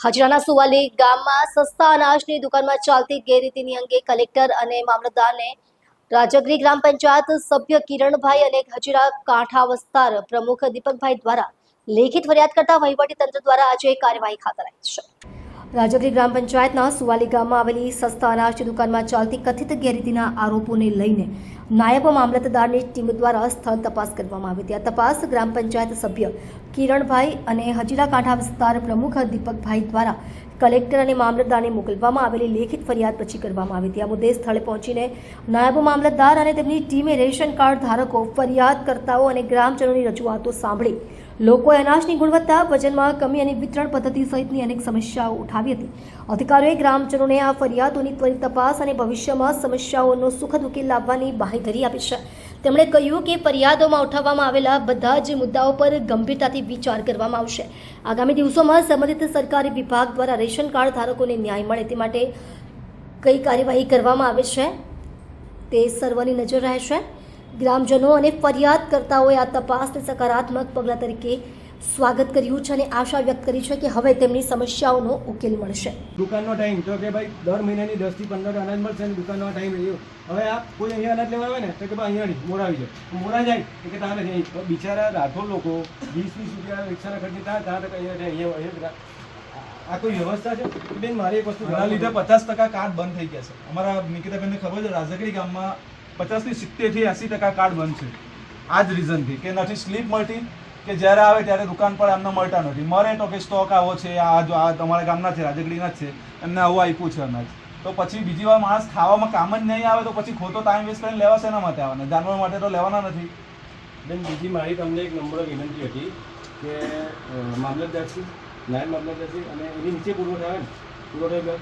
હજરાના સુવાલી ગામમાં સસ્તા અનાજની દુકાનમાં ચાલતી ગેરરીતિની અંગે કલેક્ટર અને મામલતદારને રાજગરી ગ્રામ પંચાયત સભ્ય કિરણભાઈ અને હજીરા કાંઠા વિસ્તાર પ્રમુખ દીપકભાઈ દ્વારા લેખિત ફરિયાદ કરતા વહીવટી તંત્ર દ્વારા આજે કાર્યવાહી હાથ ધરાઈ છે। રાજગરી ગ્રામ પંચાયતના સુવાલી ગામમાં આવેલી સસ્તા અનાજની દુકાનમાં ચાલતી કથિત ગેરરીતિના આરોપોને લઈને નાયબ મામલતદારની ટીમ દ્વારા સ્થળ તપાસ કરવામાં આવી હતી। આ તપાસ ગ્રામ પંચાયત સભ્ય કિરણભાઈ અને હજીરા કાંઠા વિસ્તાર પ્રમુખ દીપકભાઈ દ્વારા કલેક્ટર અને મામલતદારને મોકલવામાં આવેલી લેખિત ફરિયાદ પછી કરવામાં આવી હતી। આ મુદ્દે સ્થળે પહોંચીને નાયબ મામલતદાર અને તેમની ટીમે રેશન કાર્ડ ધારકો, ફરિયાદકર્તાઓ અને ગ્રામજનોની રજૂઆતો સાંભળી લોકોએ અનાજની ગુણવત્તા, વજનમાં કમી અને વિતરણ પદ્ધતિ સહિતની અનેક સમસ્યાઓ ઉઠાવી હતી। અધિકારીઓએ ગ્રામજનોને આ ફરિયાદોની ત્વરિત તપાસ અને ભવિષ્યમાં સમસ્યાઓનો સુખદ ઉકેલ લાવવાની બાંહેધરી આપી છે। તેમણે કહ્યું કે ફરિયાદોમાં ઉઠાવવામાં આવેલા બધા જ મુદ્દાઓ પર ગંભીરતાથી વિચાર કરવામાં આવશે। આગામી દિવસોમાં સંબંધિત સરકારી વિભાગ દ્વારા રેશન કાર્ડ ધારકોને ન્યાય મળે તે માટે કઈ કાર્યવાહી કરવામાં આવે છે તે સર્વની નજર રહેશે। ગ્રામજનો અને ફરિયાદકર્તાઓએ આ તપાસને સકારાત્મક પગલાં તરીકે સ્વાગત કર્યું છે અને આશા વ્યક્ત કરી છે કે હવે તેમની સમસ્યાઓનો ઉકેલ મળશે। દુકાનનો ટાઈમ તો કે ભાઈ દર મહિનાની 10 થી 15 અનાજ મળશે અને દુકાનનો ટાઈમ રહ્યો। હવે આ કોઈ અહીંયા અનાજ લેવા આવે ને તો કે ભાઈ અહીંયા મોરા આવી જાય, મોરા જાય કે તારે નહીં, બિચારા રાઠોડ લોકો 20-20 રૂપિયા રિક્ષાના ખર્ચે ત્યાં તક અહીંયા આ કોઈ વ્યવસ્થા છે? બેન મારી એક વસ્તુ એના લીધે 50% કાર્ડ બંધ થઈ ગયા છે। અમારા નિકિતાબેનને ખબર છે, રાજગરી ગામમાં 50 થી 70 થી 80% કાર્ડ બંધ છે આ જ રીઝનથી કે નથી સ્લીપ મળતી, કે જ્યારે આવે ત્યારે દુકાન પર એમને મળતા નથી। મરે તો કે સ્ટોક આવો છે, આ તમારા ગામના છે, રાજગરીના જ છે, એમને આવું આપ્યું છે અનાજ, તો પછી બીજી વાર માણસ ખાવામાં કામ જ નહીં આવે તો પછી ખોટો ટાઈમ વેસ્ટ કરીને લેવા શેના માટે આવવાના? જાનવર માટે તો લેવાના નથી। બેન બીજી મારી તમને એક નમ્ર વિનંતી હતી કે મામલતદારશ્રી, નાયબ મામલતદારશ્રી અને એની નીચે પુરવઠા આવે ને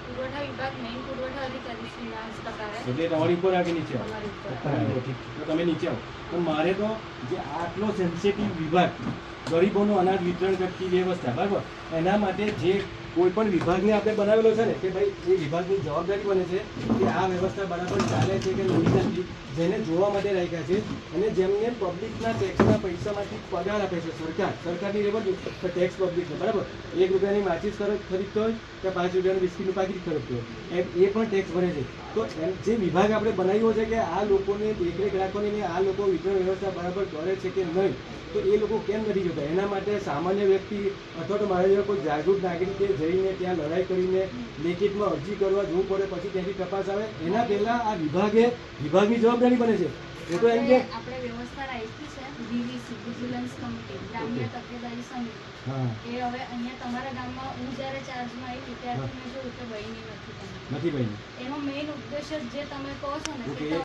પુરવઠા વિભાગ મેઇન પુરવઠા અધિકારી શ્રીના હસ્તકારે એટલે તમારી ઉપર આગે નીચે આવો, અમારી ઉપર. તો તમે નીચે આવો। તો મારે તો જે આટલો સેન્સિટિવ વિભાગ, ગરીબોનું અનાજ વિતરણ કરતી વ્યવસ્થા, બરાબર, એના માટે જે કોઈ પણ વિભાગને આપણે બનાવેલો છે ને કે ભાઈ એ વિભાગની જવાબદારી બને છે કે આ વ્યવસ્થા બરાબર ચાલે છે કે નહીં ચાલતી, જેને જોવા માટે રાખ્યા છે અને જેમને પબ્લિકના ટેક્સના પૈસામાંથી પગાર આપે છે સરકારની લેવલ તો ટેક્સ પબ્લિકનો, બરાબર, 1 રૂપિયાની માચીસ ખરીદતો હોય કે 5 રૂપિયાનું બિસ્કીટનું પાકીટ ખરીદતો હોય એ પણ ટેક્સ ભરે છે। તો જે વિભાગ આપણે બનાવ્યો છે કે આ લોકોને દેખરેખ રાખવાની, આ લોકો વિતરણ વ્યવસ્થા બરાબર કરે છે કે નહીં, તો એ લોકો કેમ નથી જોતા? એના માટે સામાન્ય વ્યક્તિ અથવા તો મારા જેવા કોઈ જાગૃત નાગરિકે જઈને ત્યાં લડાઈ કરીને લેખિતમાં અરજી કરવા જવું પડે, પછી ત્યાંથી તપાસ આવે, એના પહેલાં આ વિભાગની જવાબદારી બને છે। એ તો એમ કે આપણે વ્યવસ્થા રાખી છે વીવીસી, વિજિલન્સ કમિટી, ગ્રામ્ય તકેદારી સમિતિ, એ હવે અહીંયા તમારા ગામમાં હું જ્યારે ચાર્જમાં આવી ત્યારથી મેં જોયું કે બની નથી બની એનો મેઇન ઉદ્દેશ જે તમે કહો છો ને